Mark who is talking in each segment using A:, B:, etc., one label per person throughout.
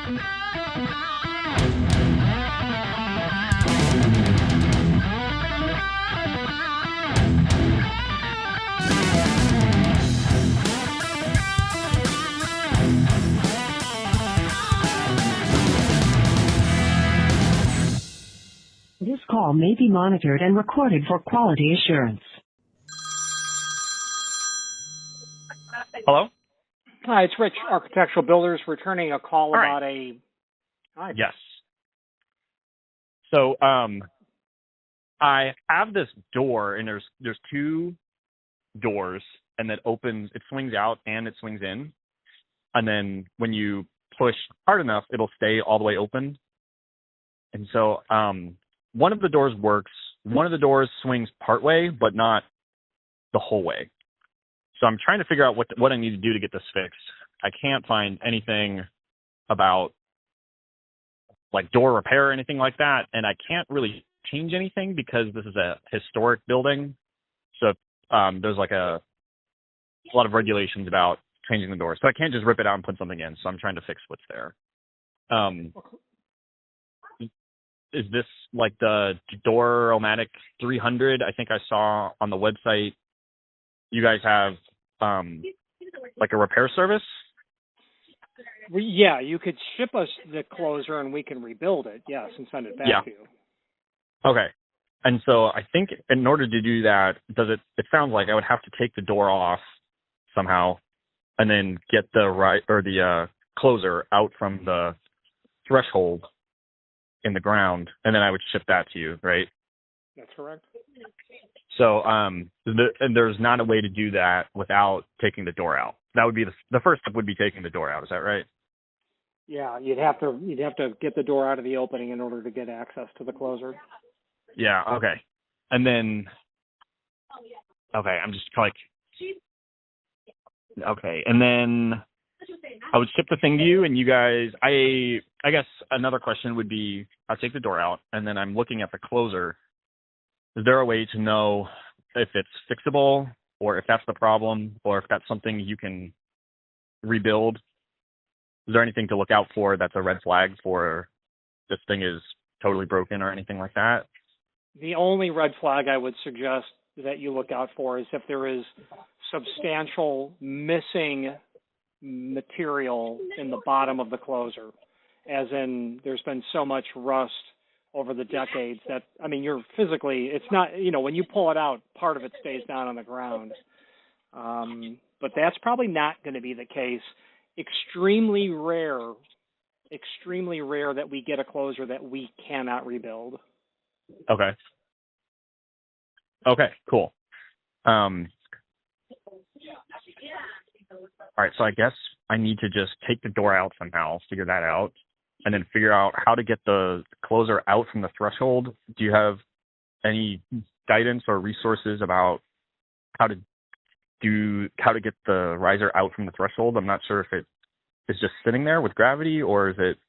A: This call may be monitored and recorded for quality assurance.
B: Hello?
C: Hi, it's Rich, Architectural Builders, returning a call
B: All right.
C: about a... Hi.
B: Yes. So I have this door, and there's two doors, and it opens, it swings out and it swings in. And then when you push hard enough, it'll stay all the way open. And so one of the doors works. One of the doors swings part way, but not the whole way. So I'm trying to figure out what I need to do to get this fixed. I can't find anything about like door repair or anything like that, and I can't really change anything because this is a historic building. So there's like a lot of regulations about changing the door. So I can't just rip it out and put something in. So I'm trying to fix what's there. Is this like the Dor-O-Matic 300? I think I saw on the website you guys have like a repair service.
C: Yeah, you could ship us the closer and we can rebuild it, yes, and send it back to you.
B: Okay. And so I think in order to do that, it sounds like I would have to take the door off somehow and then get the closer out from the threshold in the ground, and then I would ship that to you, right?
C: That's correct.
B: So and there's not a way to do that without taking the door out. That would be the first step would be taking the door out. Is that right?
C: Yeah, you'd have to get the door out of the opening in order to get access to the closer.
B: Yeah. Okay. And then, okay, I'm just like, okay, and then I would ship the thing to you, and you guys. I guess another question would be, I'll take the door out, and then I'm looking at the closer. Is there a way to know if it's fixable, or if that's the problem, or if that's something you can rebuild? Is there anything to look out for that's a red flag for this thing is totally broken or anything like that?
C: The only red flag I would suggest that you look out for is if there is substantial missing material in the bottom of the closer, as in there's been so much rust over the decades that, I mean, you're physically, it's not, when you pull it out, part of it stays down on the ground. But that's probably not going to be the case. Extremely rare that we get a closer that we cannot rebuild.
B: Okay. Okay, cool. All right, so I guess I need to just take the door out somehow, figure that out, and then figure out how to get the closer out from the threshold. Do you have any guidance or resources about how to get the riser out from the threshold? I'm not sure if it is just sitting there with gravity, or is it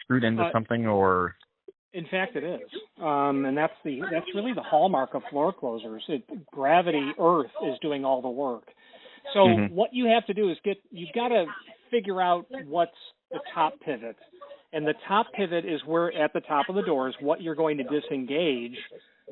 B: screwed into something, or...
C: In fact, it is, and that's really the hallmark of floor closers. Gravity, earth, is doing all the work. So what you have to do is you've got to figure out what's the top pivot, and the top pivot is where at the top of the door is what you're going to disengage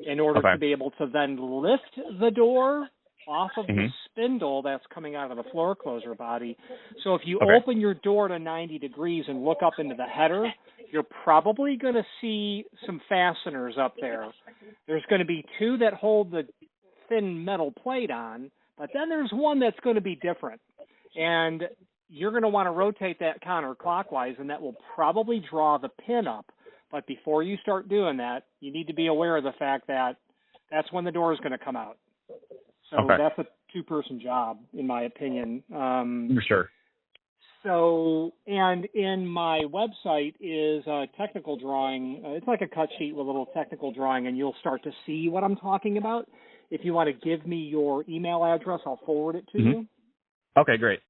C: in order to be able to then lift the door off of the spindle that's coming out of the floor closer body. So if you open your door to 90 degrees and look up into the header, you're probably going to see some fasteners up there. There's going to be two that hold the thin metal plate on, but then there's one that's going to be different. And you're going to want to rotate that counterclockwise, and that will probably draw the pin up. But before you start doing that, you need to be aware of the fact that that's when the door is going to come out. So that's a two-person job, in my opinion.
B: Sure.
C: So, and in my website is a technical drawing. It's like a cut sheet with a little technical drawing, and you'll start to see what I'm talking about. If you want to give me your email address, I'll forward it to you.
B: Okay, great.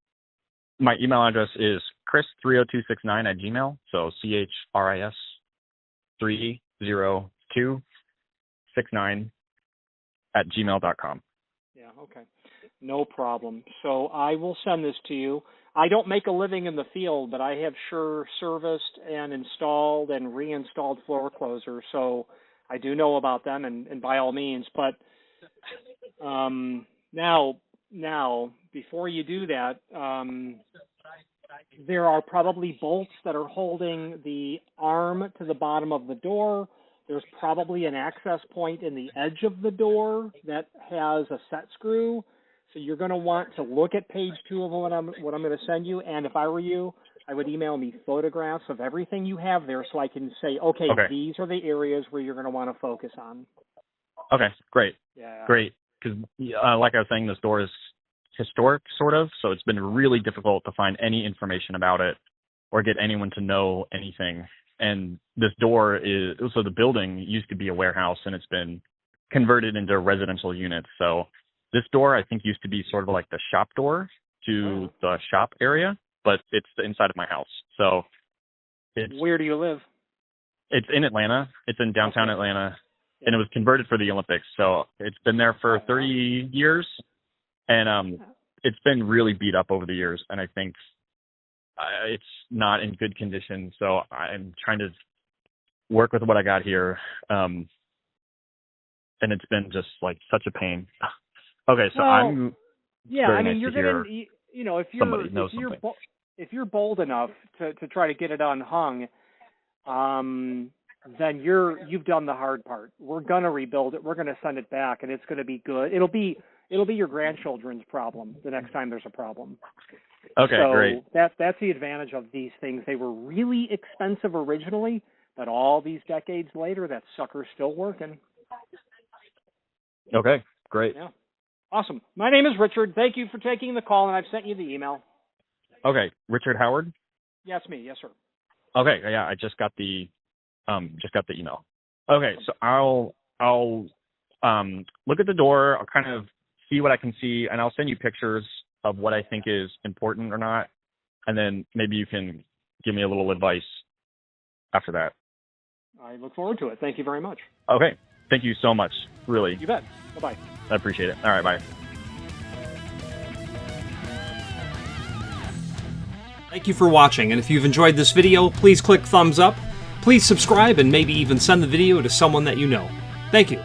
B: My email address is chris30269@gmail. So CHRIS 30269@gmail.com.
C: Yeah, okay. No problem. So I will send this to you. I don't make a living in the field, but I have sure serviced and installed and reinstalled floor closers, so I do know about them, and by all means. But now, before you do that, there are probably bolts that are holding the arm to the bottom of the door. There's probably an access point in the edge of the door that has a set screw. So you're going to want to look at page 2 of what I'm going to send you. And if I were you, I would email me photographs of everything you have there so I can say, okay. These are the areas where you're going to want to focus on.
B: Okay, great.
C: Yeah.
B: Great. Because like I was saying, this door is historic, sort of. So it's been really difficult to find any information about it or get anyone to know anything. And this door is, so the building used to be a warehouse and it's been converted into residential units. So this door, I think, used to be sort of like the shop door to the shop area, but it's the inside of my house. So it's...
C: Where do you live?
B: It's in Atlanta. It's in downtown Atlanta, and it was converted for the Olympics. So it's been there for 30 years, and it's been really beat up over the years, and I think it's not in good condition. So I'm trying to work with what I got here, and it's been just like such a pain. Okay, so I'm.
C: Yeah, I mean, you're gonna, you know, if you're bold enough to try to get it unhung, then you've done the hard part. We're gonna rebuild it. We're gonna send it back, and it's gonna be good. It'll be your grandchildren's problem the next time there's a problem.
B: Okay,
C: so
B: great.
C: That's the advantage of these things. They were really expensive originally, but all these decades later, that sucker's still working.
B: Okay, great.
C: Yeah. Awesome. My name is Richard. Thank you for taking the call, and I've sent you the email.
B: Okay, Richard Howard?
C: Yes, me. Yes, sir.
B: Okay, yeah, I just got the email. Okay, so I'll look at the door. I'll kind of see what I can see, and I'll send you pictures of what I think is important or not, and then maybe you can give me a little advice after that.
C: I look forward to it. Thank you very much.
B: Okay, thank you so much. Really.
C: You bet. Bye-bye.
B: I appreciate it. All right, bye.
D: Thank you for watching, and if you've enjoyed this video, please click thumbs up, please subscribe, and maybe even send the video to someone that you know. Thank you.